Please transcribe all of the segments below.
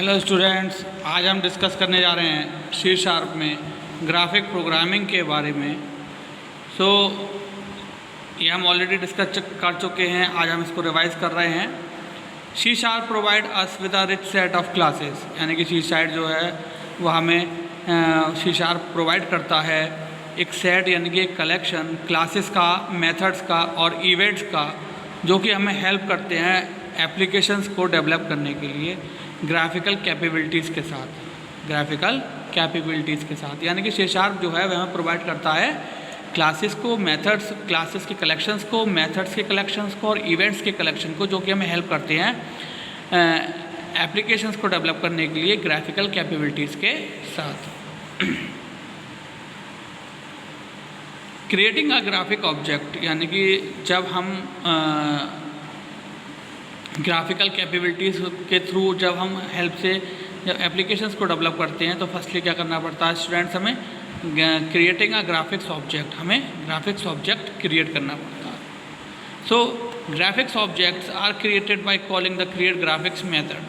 Hello students, आज हम discuss करने जा रहे हैं सी शार्प में ग्राफिक प्रोग्रामिंग के बारे में। ये हम ऑलरेडी डिस्कस कर चुके हैं, आज हम इसको रिवाइज कर रहे हैं। C sharp provide us with a rich set of classes, यानी कि सी शार्प जो है वो हमें सी शार्प प्रोवाइड करता है एक सेट यानी कि एक कलेक्शन क्लासेस का, मेथड्स का और इवेंट्स का, जो कि हमें हेल्प करते हैं एप्लीकेशंस को डेवलप करने के लिए ग्राफिकल कैपेबिलिटीज़ के साथ। यानी कि सी शार्प जो है वह हमें प्रोवाइड करता है क्लासेस को, मेथड्स, क्लासेस के कलेक्शंस को, मेथड्स के कलेक्शंस को और इवेंट्स के कलेक्शन को, जो कि हमें हेल्प करते हैं एप्लीकेशंस को डेवलप करने के लिए ग्राफिकल कैपेबिलिटीज़ के साथ। क्रिएटिंग अ ग्राफिक ऑब्जेक्ट, यानी कि जब हम ग्राफिकल कैपेबिलिटीज़ के थ्रू जब हम हेल्प से जब एप्लीकेशंस को डेवलप करते हैं तो फर्स्टली क्या करना पड़ता है स्टूडेंट्स, हमें क्रिएटिंग अ ग्राफिक्स ऑब्जेक्ट, हमें ग्राफिक्स ऑब्जेक्ट क्रिएट करना पड़ता है। So graphics objects are created by calling the create graphics method,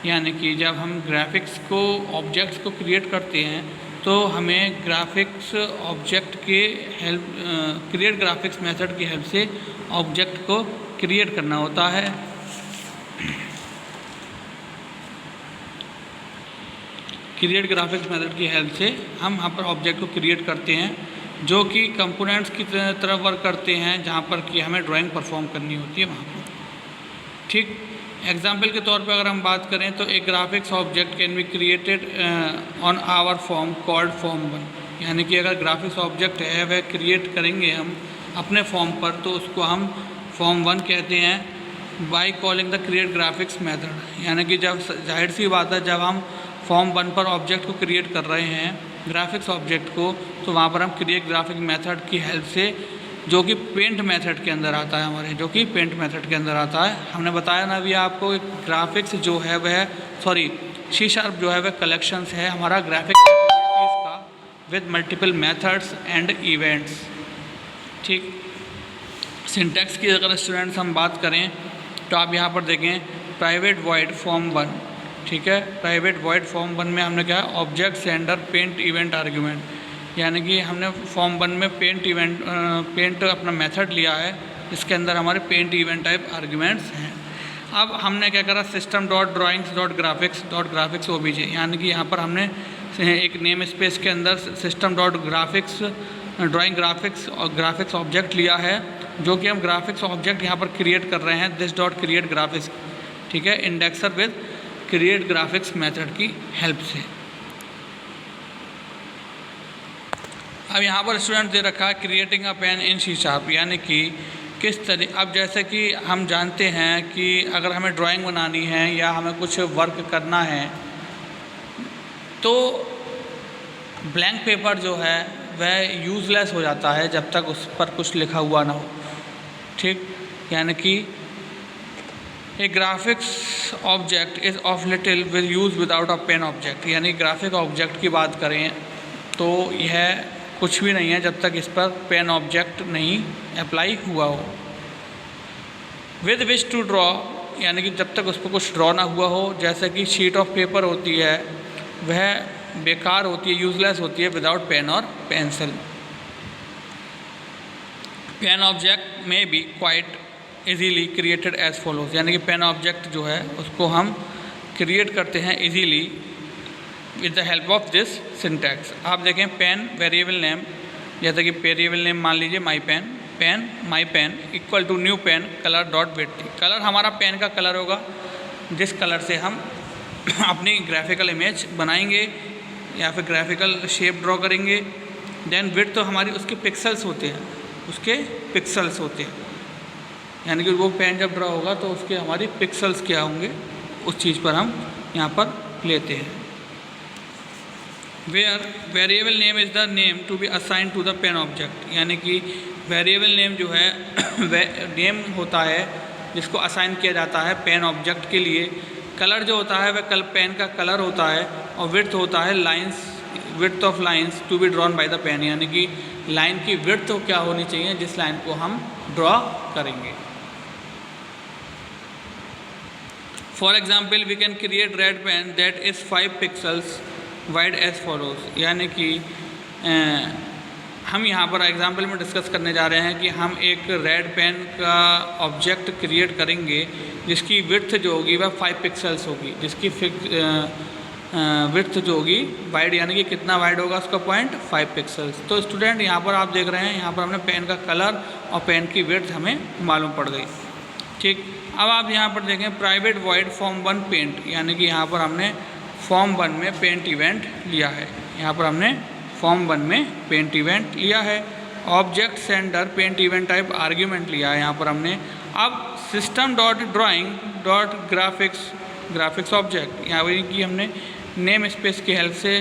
यानी कि जब हम ग्राफिक्स को ऑब्जेक्ट्स को क्रिएट करते हैं तो हमें ग्राफिक्स ऑब्जेक्ट के हेल्प क्रिएट ग्राफिक्स मेथड की हेल्प से ऑब्जेक्ट को क्रिएट करना होता है। क्रिएट ग्राफिक्स मेथड की हेल्प से हम यहाँ पर ऑब्जेक्ट को क्रिएट करते हैं, जो कि कंपोनेंट्स की तरह वर्क करते हैं, जहाँ पर कि हमें ड्राइंग परफॉर्म करनी होती है वहाँ पर। ठीक, एग्जाम्पल के तौर पर अगर हम बात करें तो एक graphics object can be created on our form called form 1, यानी कि अगर ग्राफिक्स ऑब्जेक्ट है वह क्रिएट करेंगे हम अपने फॉर्म पर तो उसको हम फॉर्म 1 कहते हैं bye calling the create graphics method. यानी कि जब जाहिर सी बात है जब हम फॉर्म 1 पर ऑब्जेक्ट को क्रिएट कर रहे हैं ग्राफिक्स ऑब्जेक्ट को, तो वहाँ पर हम क्रिएट ग्राफिक मेथड की हेल्प से, जो कि पेंट मेथड के अंदर आता है हमारे, जो कि पेंट मेथड के अंदर आता है। हमने बताया ना अभी आपको ग्राफिक्स जो है वह सी शार्प जो है वह कलेक्शंस है हमारा ग्राफिक कैपेबिलिटीज़ का with multiple methods and events. ठीक, सिंटैक्स की अगर स्टूडेंट्स हम बात करें तो आप यहाँ पर देखें प्राइवेट वॉइड फॉर्म 1, ठीक है, प्राइवेट वॉइड फॉर्म 1 में हमने क्या है object sender paint event argument, यानी कि हमने फॉर्म 1 में पेंट अपना मेथड लिया है, इसके अंदर हमारे पेंट इवेंट टाइप आर्ग्यूमेंट्स हैं। अब हमने क्या करा system dot drawings dot graphics OBJ, यानी कि यहाँ पर हमने एक नेम स्पेस के अंदर system dot graphics drawing graphics और ग्राफिक्स ऑब्जेक्ट लिया है, जो कि हम ग्राफिक्स ऑब्जेक्ट यहाँ पर क्रिएट कर रहे हैं दिस डॉट क्रिएट ग्राफिक्स, ठीक है, indexer with create graphics method की हेल्प से। अब यहाँ पर स्टूडेंट दे रखा है creating a pen in C sharp, यानी कि किस तरह, अब जैसे कि हम जानते हैं कि अगर हमें ड्राइंग बनानी है या हमें कुछ वर्क करना है तो ब्लैंक पेपर जो है वह यूज़लेस हो जाता है जब तक उस पर कुछ लिखा हुआ ना हो। ठीक, यानी कि a graphics object is of little with use without a pen object, यानी ग्राफिक ऑब्जेक्ट की बात करें तो यह कुछ भी नहीं है जब तक इस पर पेन ऑब्जेक्ट नहीं अप्लाई हुआ हो। विद विच टू ड्रॉ, यानी कि जब तक उस पर कुछ ड्रॉ ना हुआ हो, जैसे कि शीट ऑफ पेपर होती है वह बेकार होती है, यूज़लेस होती है विदाउट पेन और पेंसिल। पेन ऑब्जेक्ट में be quite easily created as follows, यानी कि पेन ऑब्जेक्ट जो है उसको हम क्रिएट करते हैं easily with the help of this syntax. आप देखें पेन वेरिएबल नेम, जैसे कि वेरिएबल नेम मान लीजिए my pen equal to new pen colour dot width, colour हमारा पेन का कलर होगा जिस कलर से हम अपनी ग्राफिकल इमेज बनाएंगे या फिर ग्राफिकल शेप ड्रॉ करेंगे। देन विड्थ तो हमारी उसके पिक्सल्स होते हैं, यानी कि वो पेन जब ड्रॉ होगा तो उसके हमारी पिक्सल्स क्या होंगे उस चीज़ पर हम यहाँ पर लेते हैं। Where variable name is the name to be assign to the pen object, यानी कि वेरिएबल नेम जो है वह नेम होता है जिसको असाइन किया जाता है पेन ऑब्जेक्ट के लिए। कलर जो होता है वह पेन का कलर होता है और विड्थ होता है lines, width of lines to be drawn by the pen, यानी कि लाइन की विड्थ तो क्या होनी चाहिए जिस लाइन को हम ड्रॉ करेंगे। For example we can create red pen that is 5 pixels wide as follows, यानी कि हम यहाँ पर एग्जाम्पल में डिस्कस करने जा रहे हैं कि हम एक रेड पेन का ऑब्जेक्ट क्रिएट करेंगे जिसकी विड्थ जो होगी वह 5 पिक्सल्स होगी, जिसकी विड्थ जो होगी वाइड, यानी कि कितना वाइड होगा उसका पॉइंट 5 पिक्सल्स। तो स्टूडेंट यहाँ पर आप देख रहे हैं, यहाँ पर हमने पेन का कलर और पेन की विड्थ हमें मालूम पड़ गई। ठीक, अब आप यहाँ पर देखें प्राइवेट वॉइड फॉर्म 1 पेंट, यानी कि यहाँ पर हमने फॉर्म 1 में पेंट इवेंट लिया है। यहाँ पर हमने फॉर्म 1 में पेंट इवेंट लिया है। Object sender paint event type argument लिया है यहाँ पर हमने। अब system dot drawing dot graphics object, यहाँ पर कि हमने नेम स्पेस की हेल्प से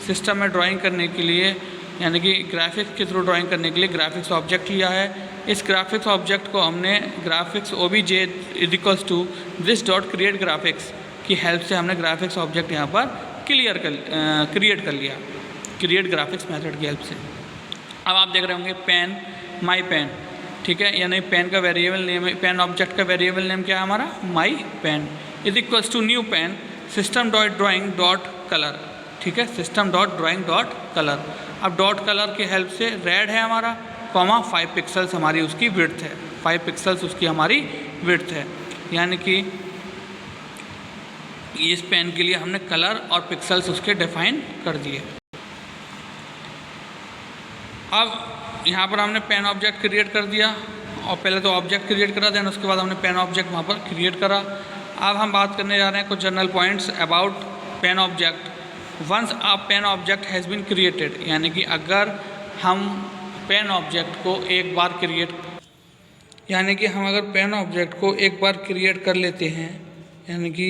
सिस्टम में ड्राइंग करने के लिए, यानी कि ग्राफिक्स के थ्रू ड्राइंग करने के लिए ग्राफिक्स ऑब्जेक्ट लिया है। इस ग्राफिक्स ऑब्जेक्ट को हमने graphics OBJ equals to this dot create graphics की हेल्प से हमने ग्राफिक्स ऑब्जेक्ट यहाँ पर क्रिएट कर लिया, क्रिएट ग्राफिक्स मेथड की हेल्प से। अब आप देख रहे होंगे पेन, माई पेन, ठीक है, यानी पेन का वेरिएबल नेम है, पेन ऑब्जेक्ट का वेरिएबल नेम क्या है हमारा, my pen is equals to new pen system dot drawing dot colour, ठीक है, system dot drawing dot colour. अब डॉट कलर की हेल्प से रेड है हमारा, कॉमा 5 पिक्सल्स हमारी उसकी विड्थ है, 5 पिक्सल्स उसकी हमारी विड्थ है, यानी कि इस पेन के लिए हमने कलर और पिक्सल्स उसके डिफाइन कर दिए। अब यहाँ पर हमने पेन ऑब्जेक्ट क्रिएट कर दिया, और पहले तो ऑब्जेक्ट क्रिएट करा, देन उसके बाद हमने पेन ऑब्जेक्ट वहाँ पर क्रिएट करा। अब हम बात करने जा रहे हैं कुछ general points about pen object. Once a pen object has been created, यानी कि अगर हम पेन ऑब्जेक्ट को एक बार क्रिएट कर लेते हैं, यानी कि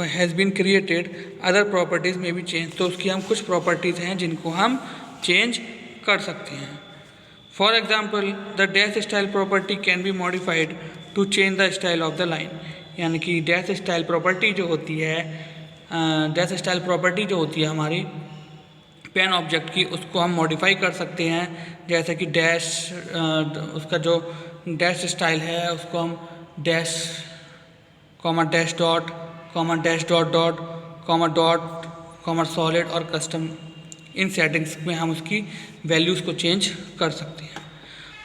has been created, other properties में भी चेंज, तो उसकी हम कुछ प्रॉपर्टीज़ हैं जिनको हम चेंज कर सकते हैं। For example the dash style property can be modified to change the style of the line, यानी कि डैश स्टाइल प्रॉपर्टी जो होती है हमारी पेन ऑब्जेक्ट की, उसको हम मॉडिफाई कर सकते हैं। जैसे कि डैश, उसका जो डैश स्टाइल है उसको हम dash comma dash dot comma dash dot dot comma dot comma solid और कस्टम, इन सेटिंग्स में हम उसकी वैल्यूज़ को चेंज कर सकते हैं।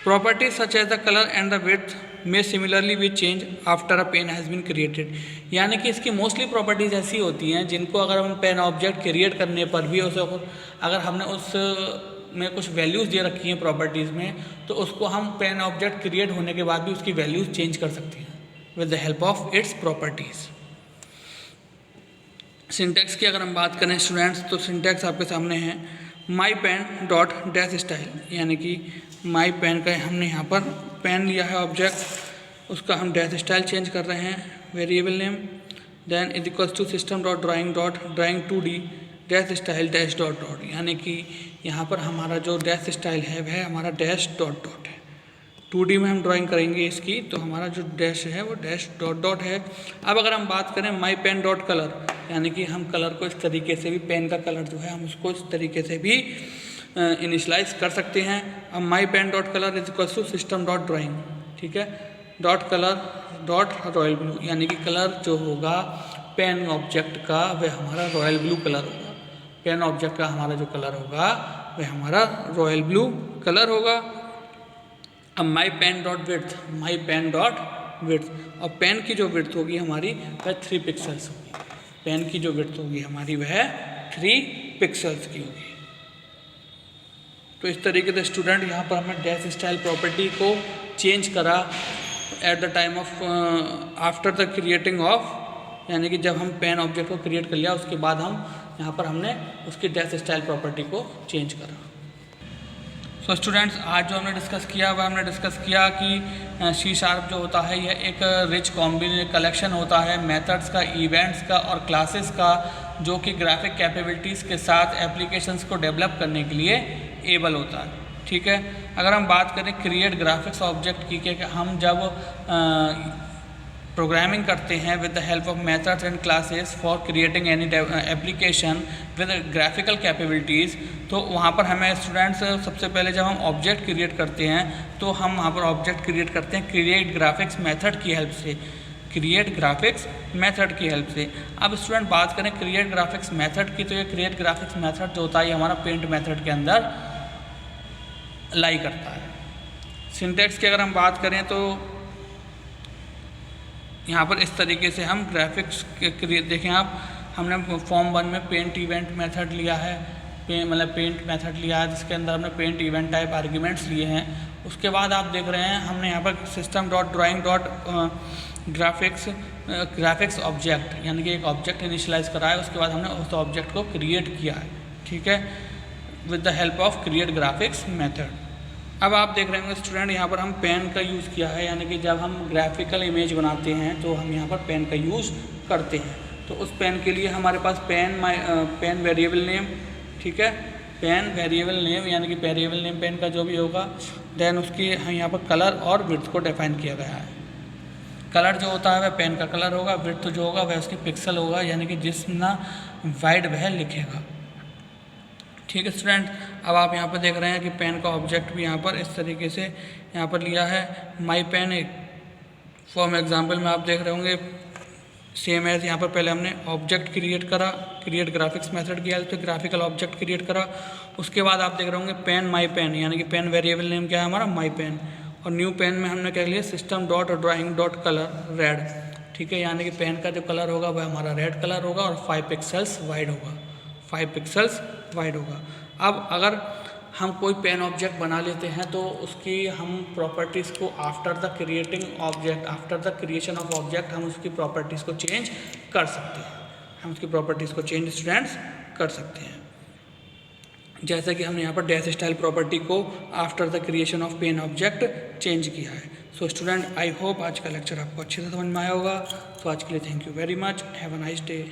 Properties such as the colour and the width में सिमिलरली भी change after a pen has been created, यानी कि इसकी मोस्टली प्रॉपर्टीज़ ऐसी होती हैं जिनको अगर हम पेन ऑब्जेक्ट क्रिएट करने पर भी उसे अगर हमने उस में कुछ वैल्यूज़ दे रखी हैं प्रॉपर्टीज़ में, तो उसको हम पेन ऑब्जेक्ट क्रिएट होने के बाद भी उसकी वैल्यूज़ चेंज कर सकते हैं with the help of its properties. Syntax की अगर हम बात करें स्टूडेंट्स, तो सिंटैक्स आपके सामने है माई पेन डॉट डैश स्टाइल, यानी कि माई पेन का हमने यहाँ पर पेन लिया है ऑब्जेक्ट, उसका हम डैश स्टाइल चेंज कर रहे हैं, variable name, then is equals to system dot drawing 2D dash style dash dot dot, यानी कि यहाँ पर हमारा जो डैश स्टाइल है वह हमारा डैश डॉट डॉट है। 2D में हम ड्राइंग करेंगे इसकी, तो हमारा जो डैश है वो डैश डॉट डॉट है। अब अगर हम बात करें माई पेन डॉट कलर, यानी कि हम कलर को इस तरीके से भी, पेन का कलर जो है हम उसको इस तरीके से भी इनिशलाइज कर सकते हैं। अब my pen dot colour is equal to system dot drawing, ठीक है, dot colour dot royal blue, यानी कि कलर जो होगा पेन ऑब्जेक्ट का वह हमारा रॉयल ब्लू कलर होगा। पेन ऑब्जेक्ट का हमारा जो कलर होगा वह हमारा रॉयल ब्लू कलर होगा। अब my pen dot width, my pen dot width, और पेन की जो विड्थ होगी हमारी वह 3 पिक्सल्स होगी। पेन की जो विड्थ होगी हमारी वह 3 पिक्सल्स की होगी। तो इस तरीके से स्टूडेंट यहाँ पर हमने डैश स्टाइल प्रॉपर्टी को चेंज करा at the time of after the creating of, यानी कि जब हम पेन ऑब्जेक्ट को क्रिएट कर लिया उसके बाद हम यहाँ पर हमने उसकी डैश स्टाइल प्रॉपर्टी को चेंज करा। सो स्टूडेंट्स, आज जो हमने डिस्कस किया वह हमने डिस्कस किया कि C# जो होता है यह एक रिच कलेक्शन होता है मेथड्स का, इवेंट्स का और क्लासेस का, जो कि ग्राफिक कैपेबिलिटीज़ के साथ एप्लीकेशंस को डेवलप करने के लिए एबल होता है। ठीक है, अगर हम बात करें क्रिएट ग्राफिक्स ऑब्जेक्ट की, कि हम जब प्रोग्रामिंग करते हैं with the help of methods and classes for creating any application with graphical capabilities, तो वहाँ पर हमें स्टूडेंट्स सबसे पहले जब हम ऑब्जेक्ट क्रिएट करते हैं तो हम वहाँ पर ऑब्जेक्ट क्रिएट करते हैं क्रिएट ग्राफिक्स मेथड की हेल्प से। क्रिएट ग्राफिक्स मेथड की हेल्प से। अब स्टूडेंट बात करें क्रिएट ग्राफिक्स मेथड की, तो ये क्रिएट ग्राफिक्स मेथड जो होता है ये हमारा पेंट मेथड के अंदर लाई करता है। सिंटैक्स की अगर हम बात करें तो यहाँ पर इस तरीके से हम ग्राफिक्स क्रिएट, देखें आप, हमने फॉर्म 1 में पेंट इवेंट मेथड लिया है, पेंट मेथड लिया है जिसके अंदर हमने पेंट इवेंट टाइप आर्ग्यूमेंट्स लिए हैं। उसके बाद आप देख रहे हैं हमने यहाँ पर system dot drawing dot graphics object, यानी कि एक ऑब्जेक्ट इनिशियलाइज करा है, उसके बाद हमने उस ऑब्जेक्ट को क्रिएट किया है, ठीक है, with the help of create graphics method. अब आप देख रहे होंगे स्टूडेंट यहाँ पर हम पेन का यूज़ किया है, यानी कि जब हम ग्राफिकल इमेज बनाते हैं तो हम यहाँ पर पेन का यूज़ करते हैं। तो उस पेन के लिए हमारे पास पेन वेरिएबल नेम, ठीक है, पेन वेरिएबल नेम यानी कि वेरिएबल नेम पेन का जो भी होगा, देन उसकी यहाँ पर कलर और विड्थ को डिफाइन किया गया है। कलर जो होता है वह पेन का कलर होगा, विड्थ जो होगा वह उसकी पिक्सल होगा, यानी कि जितना वाइड वह लिखेगा, ठीक है स्टूडेंट। अब आप यहाँ पर देख रहे हैं कि पेन का ऑब्जेक्ट भी यहाँ पर इस तरीके से यहाँ पर लिया है, माई पेन। एक फॉर एग्जांपल में आप देख रहे होंगे सेम एज यहाँ पर पहले हमने ऑब्जेक्ट क्रिएट करा, क्रिएट ग्राफिक्स मेथड की हेल्प से ग्राफिकल ऑब्जेक्ट क्रिएट करा। उसके बाद आप देख रहे होंगे पेन माई पेन, यानी कि पेन वेरिएबल नेम क्या है हमारा, माई पेन। और न्यू पेन में हमने क्या लिया, system dot drawing dot colour red, ठीक है, यानी कि पेन का जो कलर होगा वह हमारा रेड कलर होगा और 5 पिक्सल्स वाइड होगा, 5 पिक्सल्स वाइड होगा। अब अगर हम कोई पेन ऑब्जेक्ट बना लेते हैं तो उसकी हम प्रॉपर्टीज़ को after the creation of object हम उसकी प्रॉपर्टीज़ को चेंज कर सकते हैं, हम उसकी प्रॉपर्टीज़ को चेंज स्टूडेंट्स कर सकते हैं। जैसे कि हमने यहाँ पर डैश स्टाइल प्रॉपर्टी को after the creation of pen object change किया है। सो स्टूडेंट आई होप आज का लेक्चर आपको अच्छे से समझ में आया होगा। तो आज के लिए thank you very much, have a nice day.